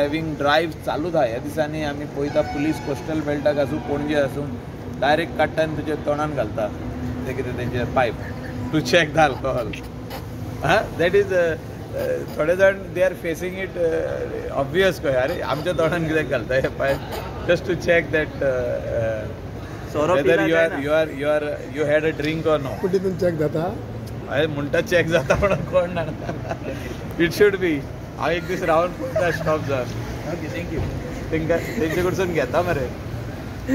Driving drive चालूच आहा. ह्या दिसांनी आमी पळयता पुलीस कोस्टल बेल्टाक आसूं पणजे आसूं डायरेक्ट काडटा आनी तुजे तोंडान घालता ते कितें तेंचे pipe to check the alcohol. That is थोडे जाण they are facing it obvious कशें अरे आमच्या तोंडान कित्याक घालता हे pipe just to check that whether you had a drink or not. कुठेतून चॅक जाता अरे म्हणटा चॅक जाता म्हणून कोण जाणा. It should be. हांव एक दीस रावन पळयता स्टॉप जावन. Okay thank you. तेंचे कडसून घेता मरे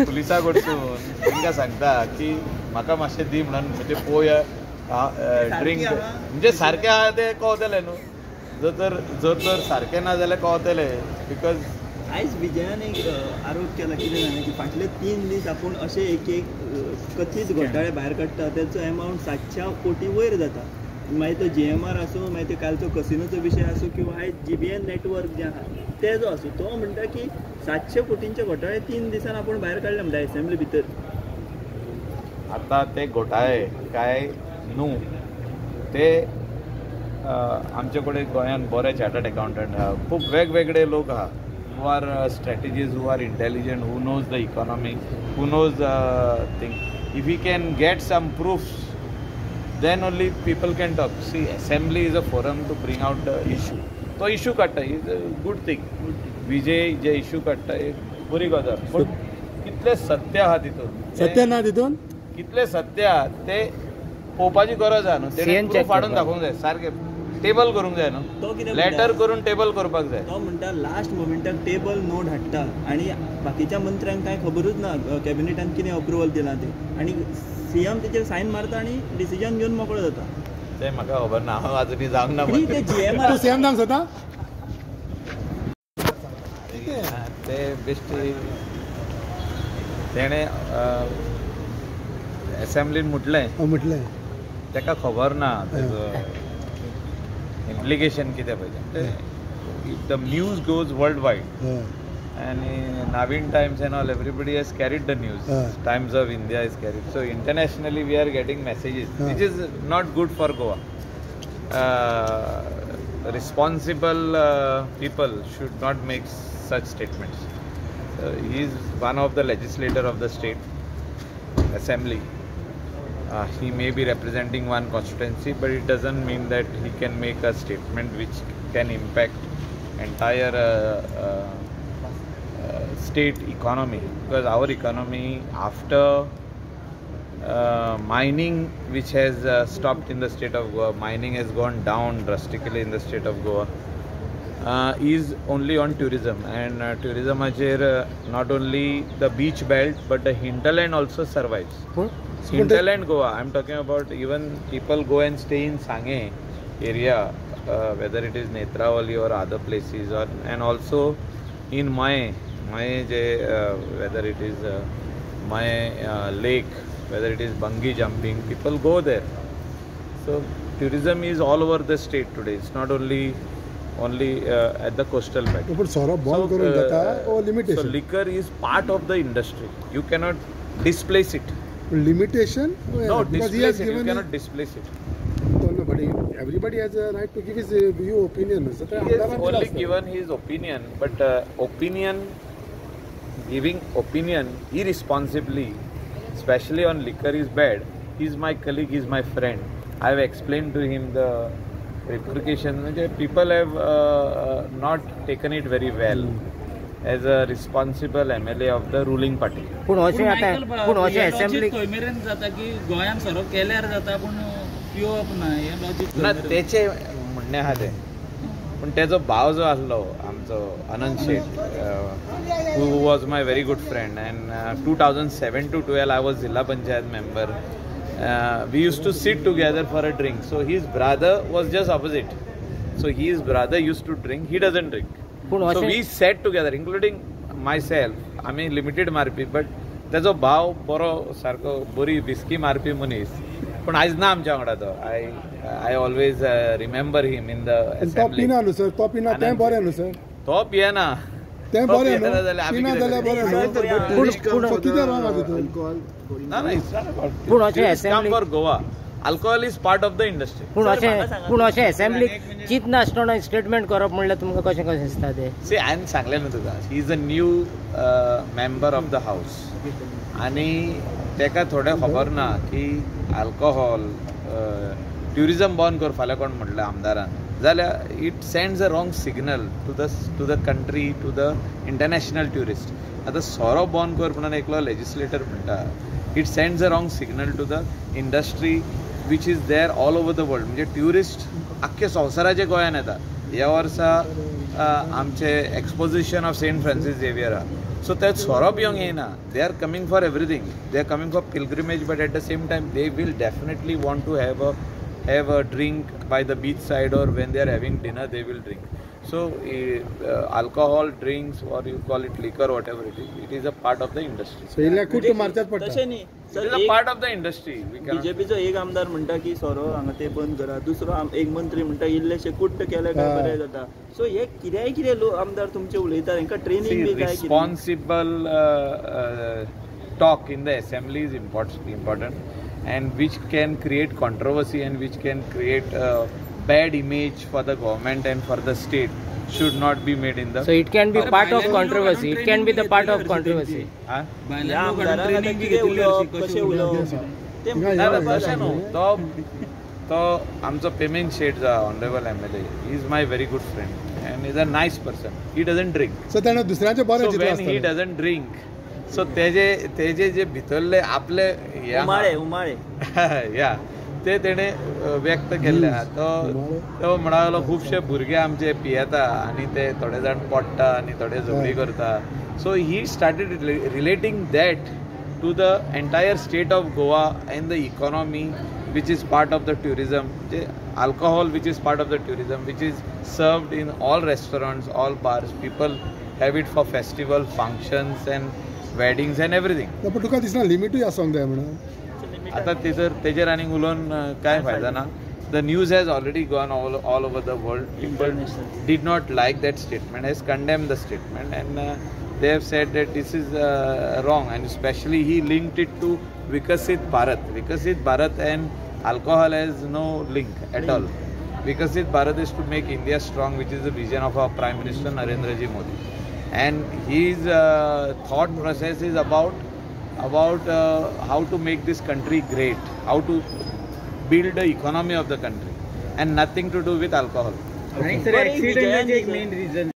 पुलिसा कडसून तेंकां सांगता की म्हाका मातशें दी म्हणून म्हणजे पळोवया ड्रिंक म्हणजे सारकें आहा तें कळतलें न्हू. जर तर सारकें ना जाल्यार कळतलें बिकॉज आयज विजयान एक आरोप केला कितें जालें की फाटले 3 दीस आपूण अशे एक कथीत घोटाळे भायर काडटा तेचो अमावंट 700 कोटी वयर जाता. मागीर तो GMR आसूं मागीर ते कालचो कसिनोचो विशय आसूं किंवा आयज GBN नेटवर्क जे आहा तेजो आसूं तो म्हणटा की 700 कोटींचे घोटाळे 3 दिसान आपूण भायर काडले म्हणटा एसेंब्ली भितर. आतां ते घोटाळे काय न्हू ते आमचे कडेन गोंयांत बरे चार्टर्ड अकाउंटंट आहा खूब वेगवेगळे लोक आहा who are strategists, who are intelligent, who knows the economy, who knows thing. If we can get some proofs, then only people can talk. See, assembly is a forum to bring out the issue. तो issue काडटा is a good thing. Vijay J issue काडटा एक बरी गजाल. पण कितले सत्य आहा तितून सत्य ना तितून कितले सत्य आहा ते पळोवपाची गरज आहा न्हू. तेणें प्रूफ हाडून दाखोवंक जाय सारकें टेबल करूंक जाय न्हू. लेटर करून टेबल करपाक जाय. तो म्हणटा लास्ट मोमेंटाक टेबल नोट हाडटा आनी बाकीच्या मंत्र्यांक कांय खबरूच ना कॅबिनेटान कितें अप्रुवल दिलां ते आनी CM तेचेर सायन मारता आनी डिसिजन घेवन मोकळो जाता. ते म्हाका खबर ना हांव आजुनी जावंक ना. ते GMR CM जावंक जाता ते बेश्टी तेणें एसेंब्लीन म्हटलें ताका खबर ना तेजो implication कितें पळय. If the news goes worldwide and in Navin Times and all everybody has carried the news. Times of India is carried. So internationally we are getting messages which is not good for Goa. Responsible people should not make such statements. He is one of the legislator of the state assembly. He may be representing one constituency, but it doesn't mean that he can make a statement which can impact entire state economy. Because our economy, after mining, which has stopped in the state of Goa, mining has gone down drastically in the state of Goa, is only on tourism. And tourism, not only the beach belt, but the hinterland also survives. Hinterland Goa, I'm talking about even people go and stay in Sanghe area, whether it is Netravali or other places, or and also in Mahe, whether it is Mahe lake, whether it is bungee jumping, people go there. So tourism is all over the state today. It's not only at the coastal belt. So liquor is part of the industry. You cannot displace it. Limitation? No, displace it. You cannot displace it. Everybody has a right to give his view, opinion. He has only given his opinion, but giving opinion irresponsibly, especially on liquor, is bad. He's my colleague, he's my friend. I have explained to him the repercussions. People have not taken it very well. As a responsible MLA of the ruling party. पूण अशें assembly मेरेन जाता की गोंयान सरो केल्यार जाता पूण पिवप ना हे लॉजिक ना तेचे म्हणणे आहा ते. पूण तेजो भाव जो आसलो आमचो आनंद शेट who was my very good friend and 2007 to 12 I was Zilla Panchayat member. We used to sit together for a drink. So his brother was just opposite. So his brother used to drink, he doesn't drink. So we sat together, including myself. I mean, limited मारपी, but तेजो भाव बरो सारको बरी whisky मारपी मनीस. पण आयज ना आमच्या वांगडा तो. I always remember him in the assembly. तो पिना न्हू सर, तो पिना तें बरें न्हू सर. तो पियेना. तें बरें न्हू. पिना जाल्यार बरें न्हू. पूण कितें रॉंग आहा तितून? ना, it's not about. पूण अशें Come for Goa. alcohol is part of the industry. पूण अशें असेंब्लीक चिंत नासतना स्टेटमेंट करप म्हणल्यार तुमकां कशें कशें दिसता तें? See, हांवें सांगलें न्हू तुका, he is a new member of the house आनी ताका थोडें खबर ना की अल्कोहॉल ट्युरिजम बंद कर फाल्यां कोण म्हटलें आमदारान जाल्यार it sends a wrong signal to the country, to the international tourist. आतां सोरो बंद कर म्हणून एकलो लेजिस्लेटर म्हणटा, it sends a wrong signal to the industry which is there all over the world. म्हणजे ट्युरिस्ट आख्खे संवसाराचे गोंयान येता. ह्या वर्सा आमचे exposition of Saint Francis Xavier आहा, सो ते सोरो पिवंक येना. They are coming for everything, they are coming for pilgrimage, but at the same time they will definitely want to have a drink by the beach side, or when they are having dinner they will drink. So alcohol, drinks, or you call it liquor, whatever it is a part of the industry. So इल्ल्या कुट मारच्यात पडटा. तशें न्ही It sir, is a part of the industry. बीजेपीचो एक आमदार म्हणटा की सोरो हांगा ते बंद करा, दुसरो एक मंत्री म्हणटा इल्लेशे कुट्ट केले काय बरें जाता. सो हे कितें लोक आमदार तुमचे उलयतात, हांकां ट्रेनिंग बी काय? Responsible talk in the assembly is important, and which can create controversy and which can create a bad image for the government and for the state should not be made in the. So it can be part of controversy. It can be the part of controversy. ह्या आमदारान आतां कितें उलोवप, कशें उलोवप ते तशें न्हू. तो आमचो पेमेंट शेट जो honourable MLA, he is my very good friend and is a nice person. He doesn't drink. So ताणें दुसऱ्याचे बरें So चिंतलें when he आसतलें. doesn't drink, so तेजे जे भितरले आपले उमाळे या ते तेणे व्यक्त केल्ले आहा. तो म्हणालो खुबशे भुरगे आमचे पियेता आनी ते थोडे जाण पडटा आनी थोडे झगडी करता. So he started relating that to the entire state of Goa and the economy which is part of the tourism, alcohol which is part of the tourism, which is served in all restaurants, all bars. People have it for festival, functions and weddings and everything. पण तुका दिसना लिमिटूय आसोंक जाय म्हणून? आता तेजेर आनी उलोवन काय फायदा ना. The news has already gone all over the world. People did not like that statement, has condemned the statement, and they have said that this is wrong, and especially he linked it to Vikasit Bharat. Vikasit Bharat and alcohol has no link at all. Vikasit Bharat is to make India strong, which is the vision of our Prime Minister Narendra Ji Modi, and his thought process is about how to make this country great, how to build the economy of the country, and nothing to do with alcohol. Sir ऍक्सिडेंटाचे एक main reason